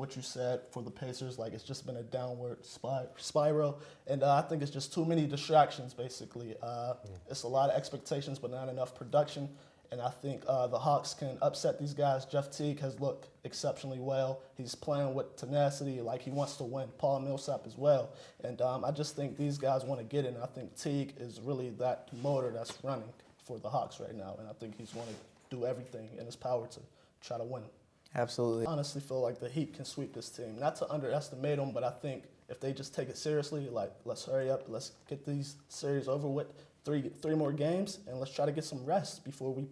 what you said for the Pacers. Like, it's just been a downward spiral, and I think it's just too many distractions. Basically, it's a lot of expectations, but not enough production. And I think the Hawks can upset these guys. Jeff Teague has looked exceptionally well. He's playing with tenacity, like he wants to win. Paul Millsap as well. And I just think these guys want to get it. And I think Teague is really that motor that's running for the Hawks right now. And I think he's going to do everything in his power to try to win. Absolutely. I honestly feel like the Heat can sweep this team. Not to underestimate them, but I think if they just take it seriously, like, let's hurry up, let's get these series over with. Three more games, and let's try to get some rest before we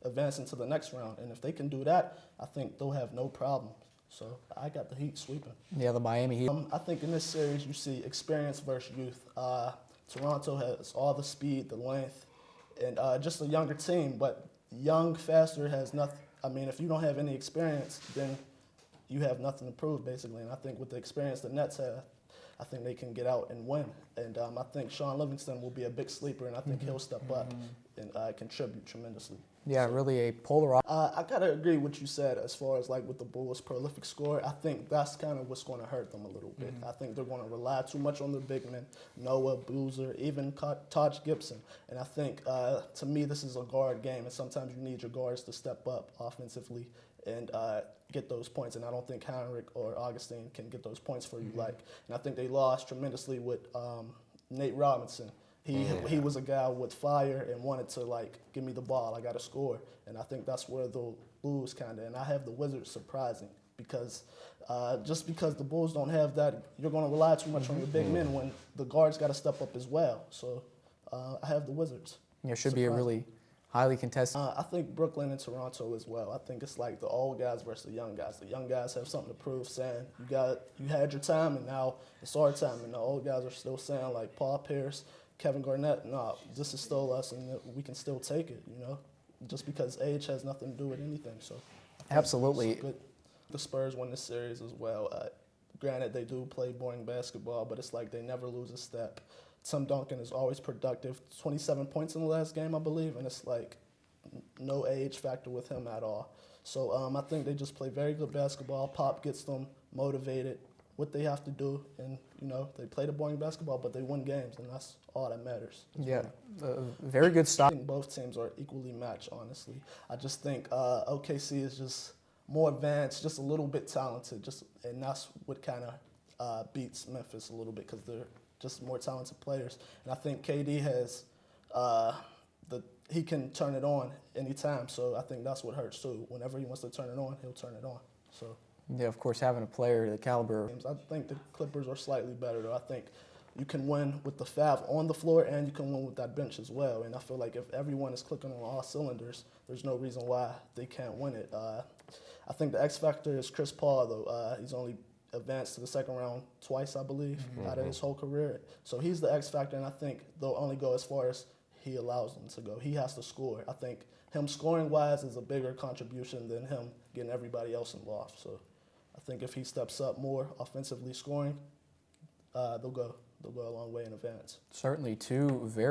advance into the next round. And if they can do that, I think they'll have no problem. So I got the Heat sweeping. Yeah, the Miami Heat. I think in this series you see experience versus youth. Toronto has all the speed, the length, and just a younger team. But young, faster has nothing. I mean, if you don't have any experience, then you have nothing to prove, basically. And I think with the experience the Nets have, I think they can get out and win. And I think Sean Livingston will be a big sleeper, and I think he'll step up and contribute tremendously. Yeah, so, really a polar opposite. I got to agree with what you said as far as like with the Bulls' prolific score. I think that's kind of what's going to hurt them a little bit. I think they're going to rely too much on their big men, Noah, Boozer, even Taj Gibson. And I think, to me, this is a guard game, and sometimes you need your guards to step up offensively and get those points. And I don't think Heinrich or Augustine can get those points for you. And I think they lost tremendously with Nate Robinson. He was a guy with fire and wanted to, like, give me the ball, I got to score. And I think that's where they'll lose, kind of. And I have the Wizards surprising because just because the Bulls don't have that, you're going to rely too much on your big men when the guards got to step up as well. So I have the Wizards. Yeah, it should be a really highly contested. I think Brooklyn and Toronto as well. I think it's like the old guys versus the young guys. The young guys have something to prove, saying you had your time and now it's our time. And the old guys are still saying, like Paul Pierce, Kevin Garnett, no, this is still us and we can still take it, you know, just because age has nothing to do with anything. So absolutely. The Spurs win this series as well. Granted, they do play boring basketball, but it's like they never lose a step. Tim Duncan is always productive, 27 points in the last game, I believe, and it's like no age factor with him at all. So I think they just play very good basketball. Pop gets them motivated, what they have to do, and, you know, they play the boring basketball, but they win games, and that's all that matters. Yeah, very good stuff. I think both teams are equally matched, honestly. I just think OKC is just more advanced, just a little bit talented, and that's what kind of beats Memphis a little bit because they're just more talented players. And I think KD has he can turn it on anytime, so I think that's what hurts too. Whenever he wants to turn it on, he'll turn it on. So yeah, of course, having a player the caliber. I think the Clippers are slightly better, though. I think you can win with the Fab on the floor and you can win with that bench as well. And I feel like if everyone is clicking on all cylinders, there's no reason why they can't win it. I think the X factor is Chris Paul, though. He's only advanced to the second round twice, I believe, out of his whole career. So he's the X factor, and I think they'll only go as far as he allows them to go. He has to score. I think him scoring-wise is a bigger contribution than him getting everybody else involved. So I think if he steps up more offensively scoring, they'll go a long way in advance. Certainly two very